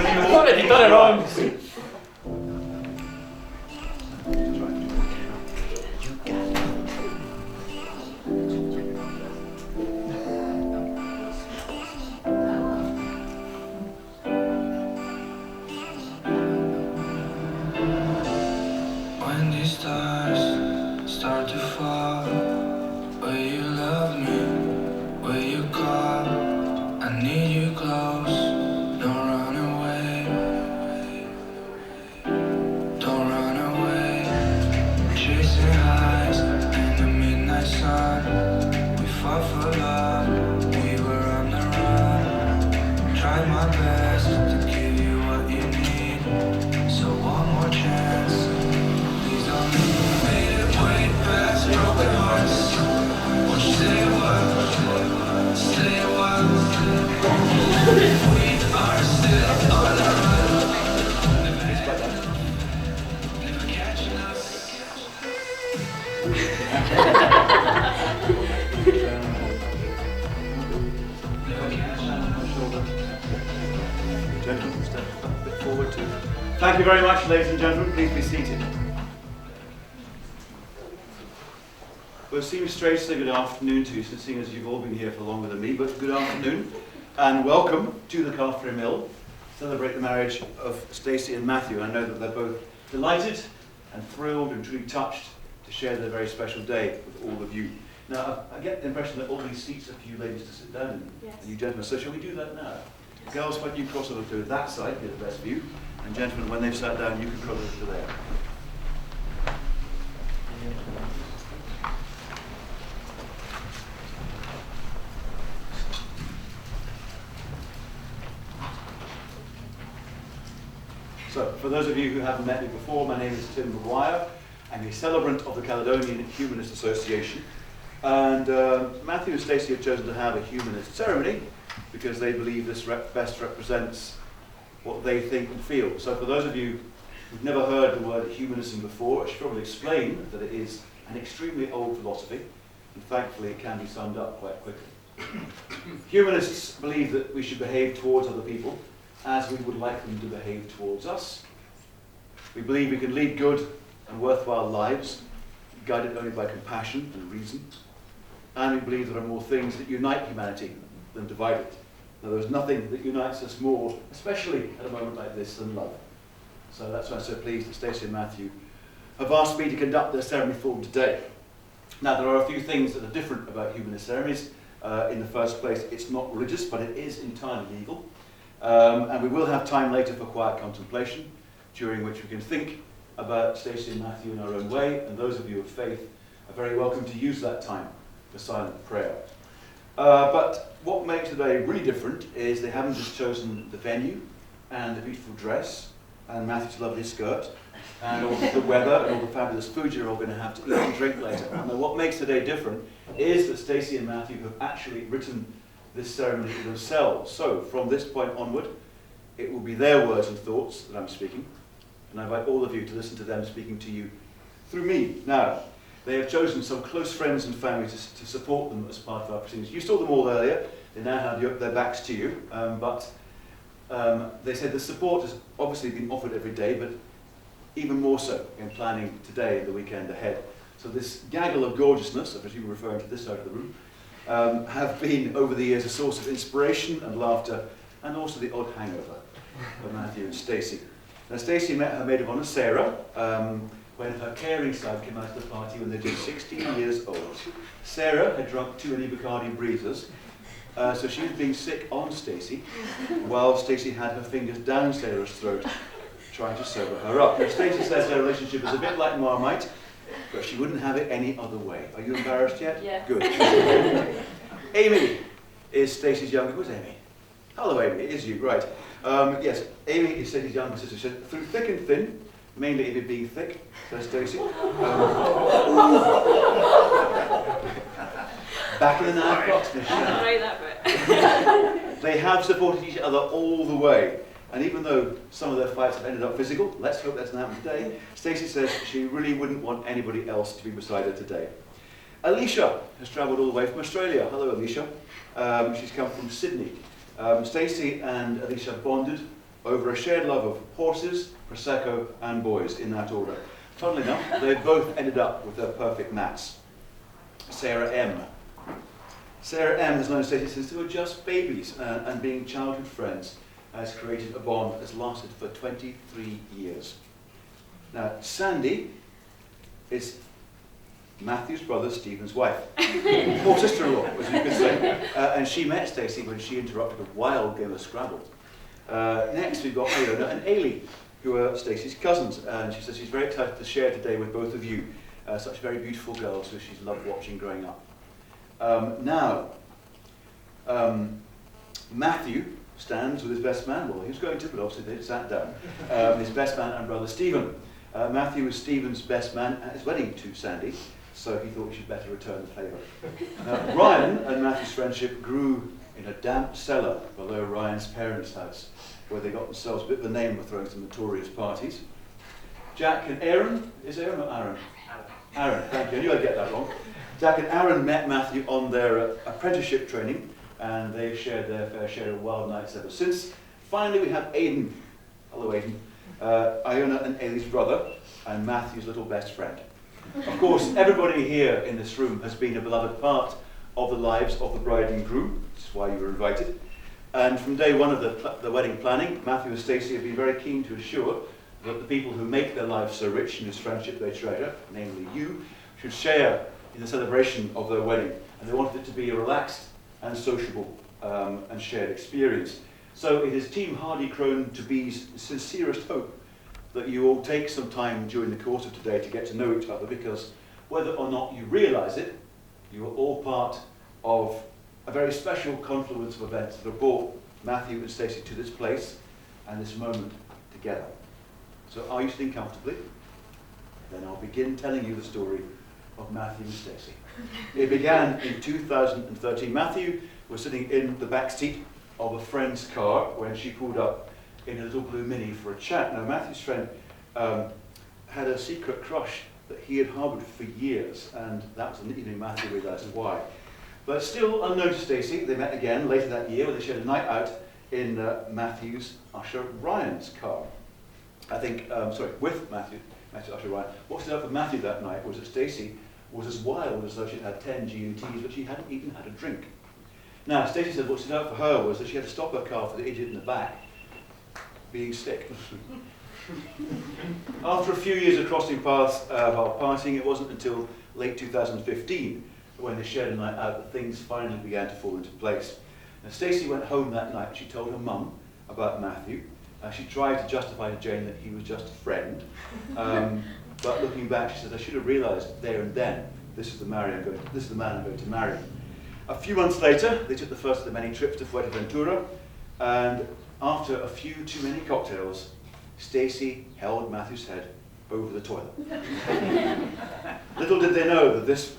I've already done it wrong. When these stars start to fall, will you love me? Will you call? I need you close. Don't run away. Don't run away. Chasing highs in the midnight sun. We fought for love. We were on the run. Tried my best to give you what you need. So one more chance. Please don't leave. Made it way past broken hearts. Won't you stay a while? Stay a while. We are still on the run. Never catching us. Never catching us. Gentlemen, step a bit forward too. Thank you very much, ladies and gentlemen. Please be seated. Well, it seems strange to say good afternoon to you, seeing as you've all been here for longer than me, but good afternoon and welcome to the Calfrey Mill to celebrate the marriage of Stacey and Matthew. I know that they're both delighted and thrilled and truly touched to share their very special day with all of you. Now, I get the impression that all these seats are for you ladies to sit down in, Yes. and you gentlemen, so shall we do that now? Girls, why don't you cross over to that side, get the best view, and gentlemen, when they've sat down, you can cross over to there. So, for those of you who haven't met me before, my name is Tim Maguire. I'm a celebrant of the Caledonian Humanist Association. And Matthew and Stacey have chosen to have a humanist ceremony because they believe this best represents what they think and feel. So for those of you who've never heard the word humanism before, I should probably explain that it is an extremely old philosophy, and thankfully it can be summed up quite quickly. Humanists believe that we should behave towards other people as we would like them to behave towards us. We believe we can lead good and worthwhile lives, guided only by compassion and reason. And we believe there are more things that unite humanity than divide it. Now, there's nothing that unites us more, especially at a moment like this, than love. So that's why I'm so pleased that Stacey and Matthew have asked me to conduct their ceremony for them today. Now, there are a few things that are different about humanist ceremonies. In the first place, it's not religious, but it is entirely legal. And we will have time later for quiet contemplation, during which we can think about Stacey and Matthew in our own way, and those of you of faith are very welcome to use that time for silent prayer. But what makes today really different is they haven't just chosen the venue and the beautiful dress and Matthew's lovely skirt and all the weather and all the fabulous food you're all going to have to eat and drink later. Now, what makes today different is that Stacey and Matthew have actually written this ceremony themselves. So from this point onward, it will be their words and thoughts that I'm speaking, and I invite all of you to listen to them speaking to you through me. Now, they have chosen some close friends and family to support them as part of our proceedings. You saw them all earlier. They now have their backs to you, but they said the support has obviously been offered every day, but even more so in planning today and the weekend ahead. So this gaggle of gorgeousness, I presume referring to this side of the room, have been over the years a source of inspiration and laughter, and also the odd hangover for Matthew and Stacey. Now, Stacey met her maid of honour, Sarah, when her caring side came out to the party when they were just 16 years old. Sarah had drunk too many Bacardi breezers, so she was being sick on Stacey, while Stacey had her fingers down Sarah's throat, trying to sober her up. Now, Stacey says their relationship is a bit like Marmite, but she wouldn't have it any other way. Are you embarrassed yet? Yeah. Good. Amy is Stacey's younger. Who's Amy? Hello, Amy. It is you, right? Yes, Amy is Stacey's younger sister. She said, through thick and thin, mainly if it being thick, says Stacey. Back in the 9 o'clock, they have supported each other all the way. And even though some of their fights have ended up physical, let's hope that doesn't happen today, Stacey says she really wouldn't want anybody else to be beside her today. Alicia has travelled all the way from Australia. Hello, Alicia. She's come from Sydney. Stacey and Alicia bonded over a shared love of horses, Prosecco, and boys, in that order. Funnily enough, they both ended up with their perfect mats. Sarah M. Sarah M. has known Stacey since they were just babies, and being childhood friends has created a bond that's lasted for 23 years. Now, Sandy is Matthew's brother Stephen's wife, or sister-in-law, as you could say, and she met Stacey when she interrupted a wild game of Scrabble. Next, we've got Iona and Ailey, who are Stacey's cousins, and she says she's very excited to share today with both of you, such very beautiful girls who she's loved watching growing up. Matthew stands with his best man. Well, he was going to, but obviously they sat down. His best man and brother Stephen. Matthew was Stephen's best man at his wedding to Sandy, so he thought he should better return the favour. Ryan and Matthew's friendship grew in a damp cellar below Ryan's parents' house, where they got themselves a bit of a name for throwing some notorious parties. Jack and Aaron, is Aaron or Aaron? Aaron, thank you. I knew I'd get that wrong. Jack and Aaron met Matthew on their apprenticeship training, and they've shared their fair share of wild nights ever since. Finally, we have Aidan. Hello, Aidan. Iona and Ailey's brother, and Matthew's little best friend. Of course, everybody here in this room has been a beloved part of the lives of the bride and groom, which is why you were invited. And from day one of the wedding planning, Matthew and Stacey have been very keen to assure that the people who make their lives so rich in this friendship they treasure, namely you, should share in the celebration of their wedding. And they wanted it to be a relaxed and sociable and shared experience. So it is Team Hardy Croan to be's sincerest hope that you all take some time during the course of today to get to know each other, because whether or not you realise it, you are all part of a very special confluence of events that have brought Matthew and Stacey to this place and this moment together. So are you sitting comfortably? Then I'll begin telling you the story of Matthew and Stacey. It began in 2013. Matthew was sitting in the back seat of a friend's car when she pulled up in a little blue Mini for a chat. Now, Matthew's friend had a secret crush that he had harboured for years, and that was the evening Matthew realised why. But still unknown to Stacey, they met again later that year, where they shared a night out in Matthew's usher Ryan's car. With Matthew's usher Ryan. What stood out for Matthew that night was that Stacey was as wild as though she'd had 10 G&Ts, but she hadn't even had a drink. Now, Stacey said what stood out for her was that she had to stop her car for the idiot in the back being sick. After a few years of crossing paths while partying, it wasn't until late 2015 when they shared a night out that things finally began to fall into place. Now, Stacey went home that night. She told her mum about Matthew. She tried to justify to Jane that he was just a friend. But looking back, she said, I should have realised there and then, this is the man I'm going to marry. A few months later, they took the first of the many trips to Fuerteventura, and after a few too many cocktails, Stacey held Matthew's head over the toilet. Little did they know that this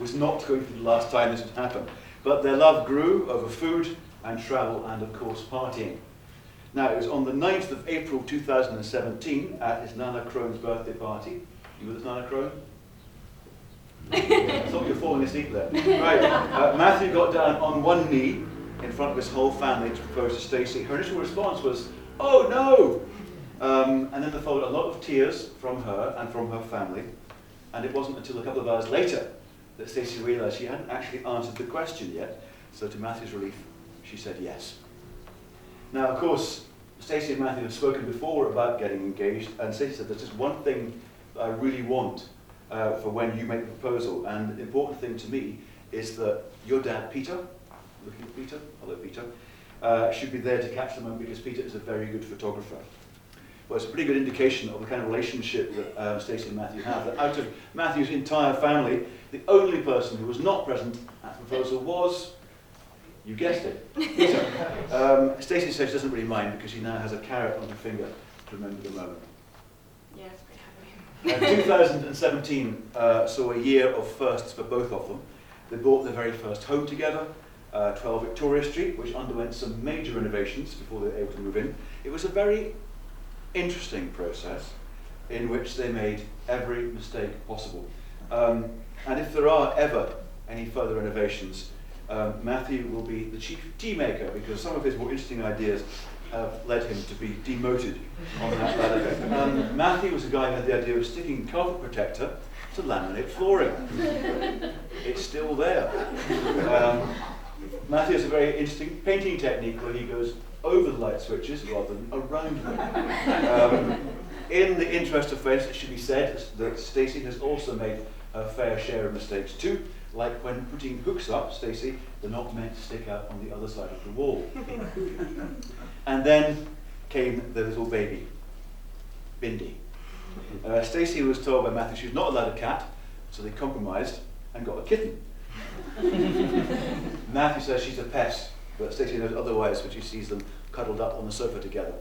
was not going to be the last time this would happen, but their love grew over food and travel and, of course, partying. Now, it was on the 9th of April 2017 at his Nana Croan's birthday party. You with us, Nana Croan? I thought you were falling asleep there. Right. Matthew got down on one knee in front of his whole family to propose to Stacey. Her initial response was, "Oh no!" And then there followed a lot of tears from her and from her family. And it wasn't until a couple of hours later that Stacey realised she hadn't actually answered the question yet. So to Matthew's relief, she said yes. Now, of course, Stacey and Matthew have spoken before about getting engaged, and Stacey said, there's just one thing that I really want for when you make the proposal, and the important thing to me is that your dad, Peter, looking at Peter, hello Peter, should be there to catch the moment, because Peter is a very good photographer. Well, it's a pretty good indication of the kind of relationship that Stacey and Matthew have, that out of Matthew's entire family, the only person who was not present at the proposal was, you guessed it, Peter. Stacey says she doesn't really mind because she now has a carrot on her finger to remember the moment. Yeah, it's pretty happy. 2017 saw a year of firsts for both of them. They bought their very first home together, 12 Victoria Street, which underwent some major renovations before they were able to move in. It was a very interesting process in which they made every mistake possible. And if there are ever any further renovations, Matthew will be the chief tea maker, because some of his more interesting ideas have led him to be demoted on that ladder. Matthew was a guy who had the idea of sticking carpet protector to laminate flooring. It's still there. Matthew has a very interesting painting technique where he goes over the light switches rather than around them. In the interest of fairness, it should be said that Stacey has also made her fair share of mistakes too. Like when putting hooks up, Stacey, they're not meant to stick out on the other side of the wall. And then came the little baby, Bindi. Stacey was told by Matthew she was not allowed a cat, so they compromised and got a kitten. Matthew says she's a pest, but Stacey knows otherwise when she sees them cuddled up on the sofa together.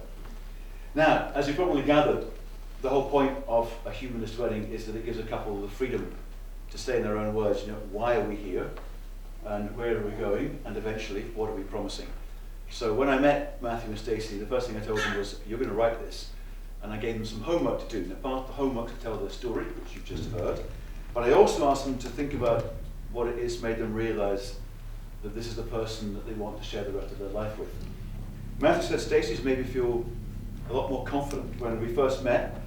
Now, as you probably gathered, the whole point of a humanist wedding is that it gives a couple the freedom to say in their own words, why are we here, and where are we going, and eventually, what are we promising? So when I met Matthew and Stacey, the first thing I told them was, you're going to write this. And I gave them some homework to do. Now, part of the homework to tell their story, which you've just heard, but I also asked them to think about what it is made them realise that this is the person that they want to share the rest of their life with. Matthew said Stacey's made me feel a lot more confident. When we first met,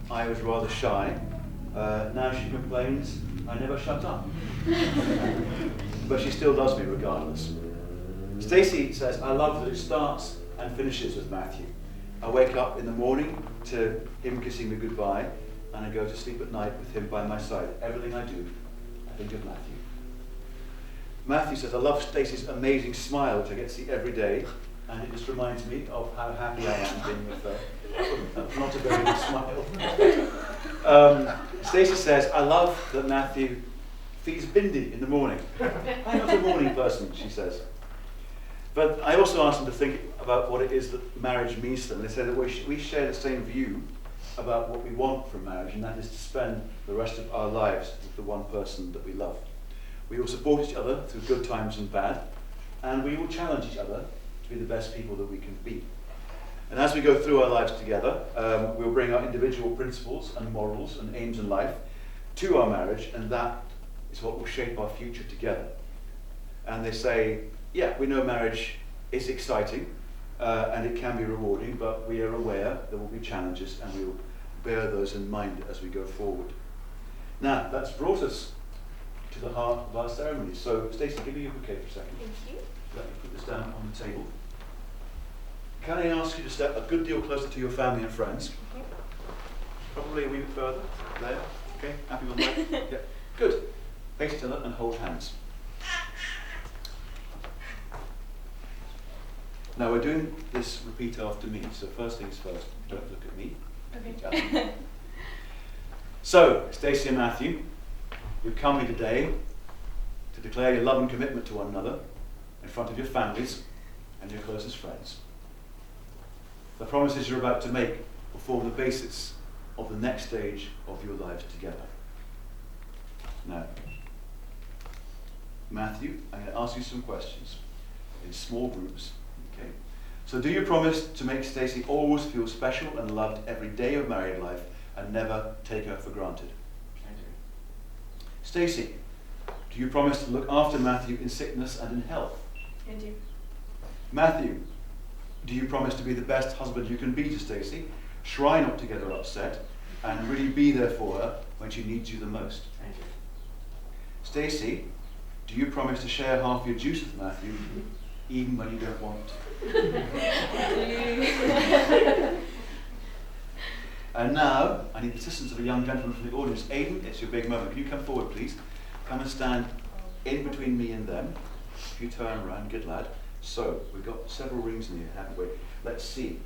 I was rather shy. Now she complains I never shut up. But she still loves me regardless. Stacey says, I love that it starts and finishes with Matthew. I wake up in the morning to him kissing me goodbye, and I go to sleep at night with him by my side. Everything I do, I think of Matthew. Matthew says, I love Stacey's amazing smile, which I get to see every day, and it just reminds me of how happy I am being with her. That's not a very good smile. Stacey says, I love that Matthew feeds Bindi in the morning. I'm not a morning person, she says. But I also asked them to think about what it is that marriage means to them. They said that we share the same view about what we want from marriage, and that is to spend the rest of our lives with the one person that we love. We will support each other through good times and bad, and we will challenge each other to be the best people that we can be. And as we go through our lives together, we'll bring our individual principles and morals and aims in life to our marriage, and that is what will shape our future together. And they say, yeah, we know marriage is exciting and it can be rewarding, but we are aware there will be challenges and we will bear those in mind as we go forward. Now, that's brought us to the heart of our ceremony. So, Stacey, give me your bouquet for a second. Thank you. Let me put this down on the table. Can I ask you to step a good deal closer to your family and friends? Probably a wee bit further. There. Okay, happy with that? Yeah. Good. Face each other and hold hands. Now we're doing this repeat after me, so first things first, don't look at me. Okay. So, Stacey and Matthew, you've come here today to declare your love and commitment to one another in front of your families and your closest friends. The promises you're about to make will form the basis of the next stage of your lives together. Now, Matthew, I'm going to ask you some questions in small groups. Okay. So do you promise to make Stacey always feel special and loved every day of married life and never take her for granted? I do. Stacey, do you promise to look after Matthew in sickness and in health? I do. Matthew, do you promise to be the best husband you can be to Stacey, try not to get her upset, and really be there for her when she needs you the most? I do. Stacey, do you promise to share half your juice with Matthew, even when you don't want to? And now, I need the assistance of a young gentleman from the audience. Aidan, it's your big moment. Can you come forward, please? Come and stand in between me and them. If you turn around, good lad. So, we've got several rings in here, haven't we? Let's see.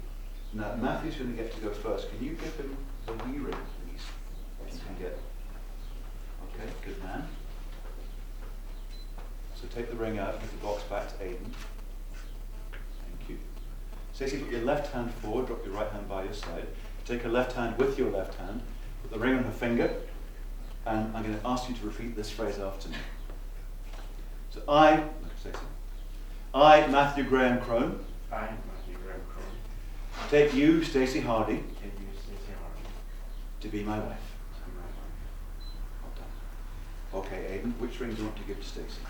Now, Matthew's going to get to go first. Can you give him the wee ring, please? If you can get. Okay, good man. So take the ring out, give the box back to Aidan. Thank you. Stacey, put your left hand forward, drop your right hand by your side. Take her left hand with your left hand, put the ring on her finger, and I'm going to ask you to repeat this phrase after me. So I, Matthew Graham Croan, I, Matthew Graham Croan, take you, Stacey Hardy, take you, Stacey Hardy, to be my wife. to be my wife. Well done. Okay, Aidan, which ring do you want to give to Stacey?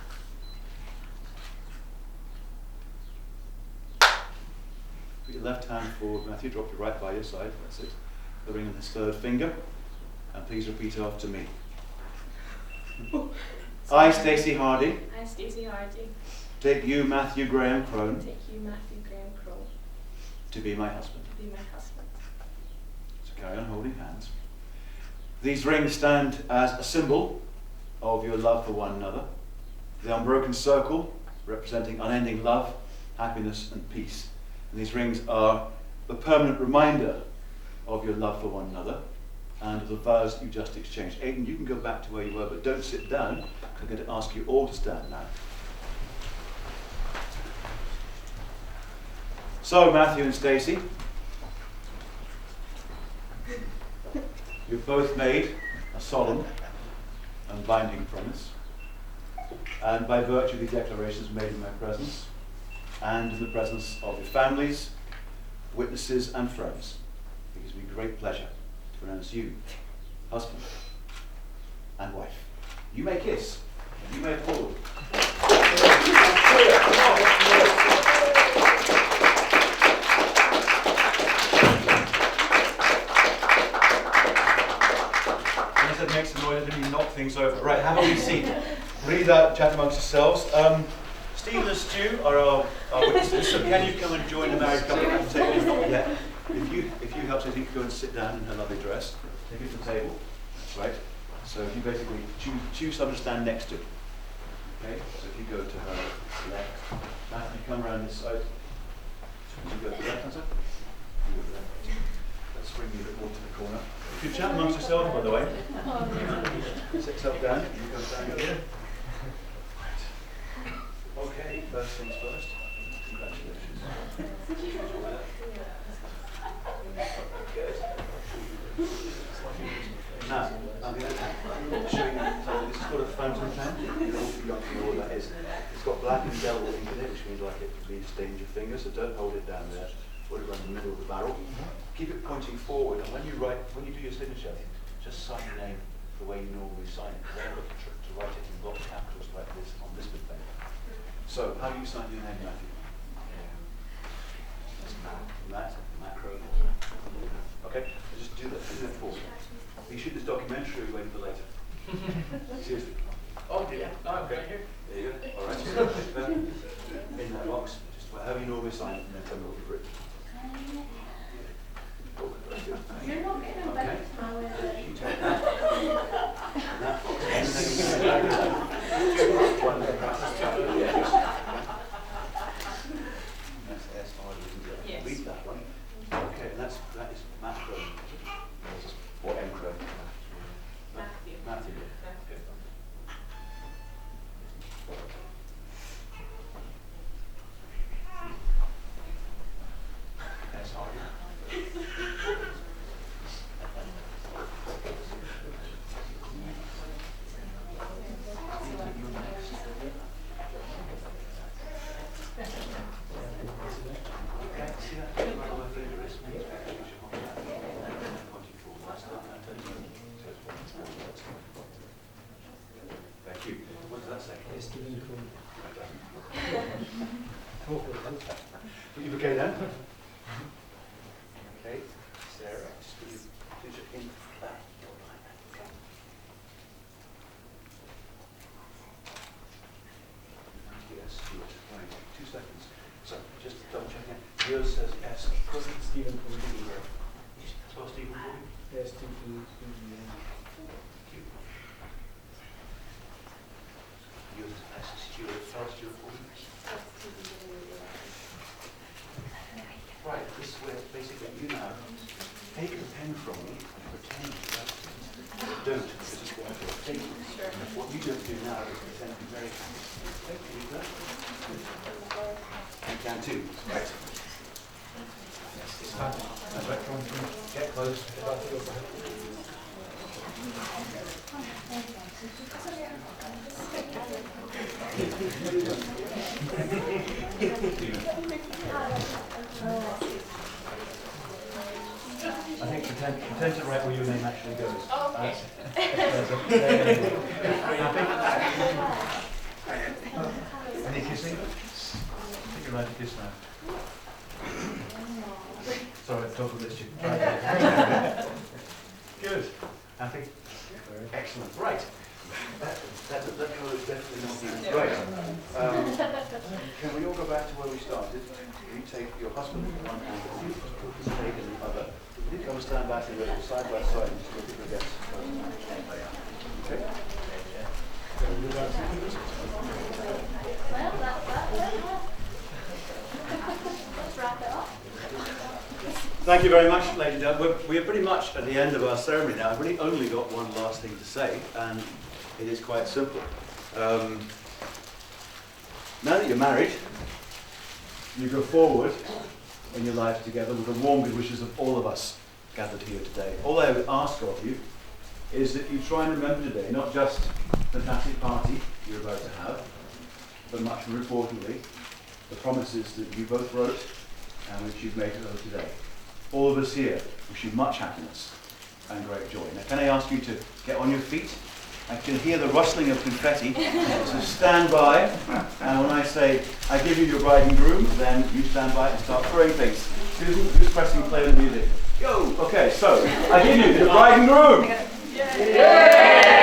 Put your left hand forward, Matthew, drop your right by your side, that's it. The ring on his third finger, and please repeat after me. I, Stacey Hardy, I, Stacey Hardy, take you, Matthew Graham Croan, take you, Matthew Graham Croan, to be my husband. to be my husband. So carry on holding hands. These rings stand as a symbol of your love for one another. The unbroken circle representing unending love, happiness and peace. And these rings are the permanent reminder of your love for one another and of the vows that you just exchanged. Aidan, you can go back to where you were, but don't sit down, because I'm going to ask you all to stand now. So, Matthew and Stacey, you've both made a solemn and binding promise, and by virtue of these declarations made in my presence, and in the presence of your families, witnesses and friends, it gives me great pleasure to pronounce you husband and wife. You may kiss, you may applaud. Make some noise, I didn't knock things over. Right, have a wee seat. Breathe out, chat amongst yourselves. Stephen and Stu are our witnesses, so can you come and join the married couple at the table? Not yet. If you help, so you can go and sit down in her lovely dress. Take it to the table. That's right. So if you basically choose someone to stand next to. Okay, so if you go to her left, Matthew, come around this side. So you go to the left hand side. You go to the left. Let's bring you a bit more to the corner. You can chat amongst yourselves, by the way. Sit yourself down. You go down here. Right. Okay, first things first. Congratulations. Good. Now, I'm going to show you something. This is called a fountain pen. You're all too young to know what that is. It's got black and indelible ink in it, which means like it really stains your fingers, so don't hold it down there. Put it around the middle of the barrel. Keep it pointing forward, and when you do your signature, just sign your name the way you normally sign it. Then look to write it in block capitals like this on this bit of paper. So, how do you sign your name, Matthew? Matt Croan. Okay, just do that. Do that for me. You shoot this documentary, we wait for later. Seriously. Oh, yeah. No, okay. There you go. All right. So, in that box, just however you normally sign it, and then tell me what you've written. You're not getting a Okay. bit You take that. And that box. And then that's S harder, isn't it? Yes. Read that one. Okay, and that is Matt Croan. Or M Croan. Matthew. Matthew. Okay. S harder. Thank you. What does that say? You okay then? Okay, Sarah, just put your digit in that. Yes, good. Right, 2 seconds. So, just double checking. Yours says S. Stephen from Spell Stephen for you? Yes, Stephen. Thank you. Yours is S. Stuart. Spell Stuart for you? Right, this is where basically you now take the pen from me and pretend you like it. Don't, because it's what I'm taking. What you don't do now is pretend to be very happy. Okay, can you do that? You can too. Right. That's right, come on, get close. I think pretend to write where your name actually goes. Okay. Any kissing? I think you're right to kiss now. total list. Good. Happy? Excellent. Right. That colour is definitely not you. Right. Can we all go back to where we started? You take your husband in one hand, you put the snake in the other. You come and stand back and go side by side and just look at the guests. Okay? Well, that's that. Let's wrap it up. Thank you very much, ladies and gentlemen. We're pretty much at the end of our ceremony now. I've really only got one last thing to say, and it is quite simple. Now that you're married, you go forward in your lives together with the warm good wishes of all of us gathered here today. All I would ask of you is that you try and remember today not just the fantastic party you're about to have, but much more importantly, the promises that you both wrote and which you've made to us today. All of us here wish you much happiness and great joy. Now, can I ask you to get on your feet? I can hear the rustling of confetti, so stand by, and when I say, I give you your bride and groom, then you stand by and start throwing things. Susan, who's pressing play the music? Go! Okay, so, I give you your bride and groom! Yay!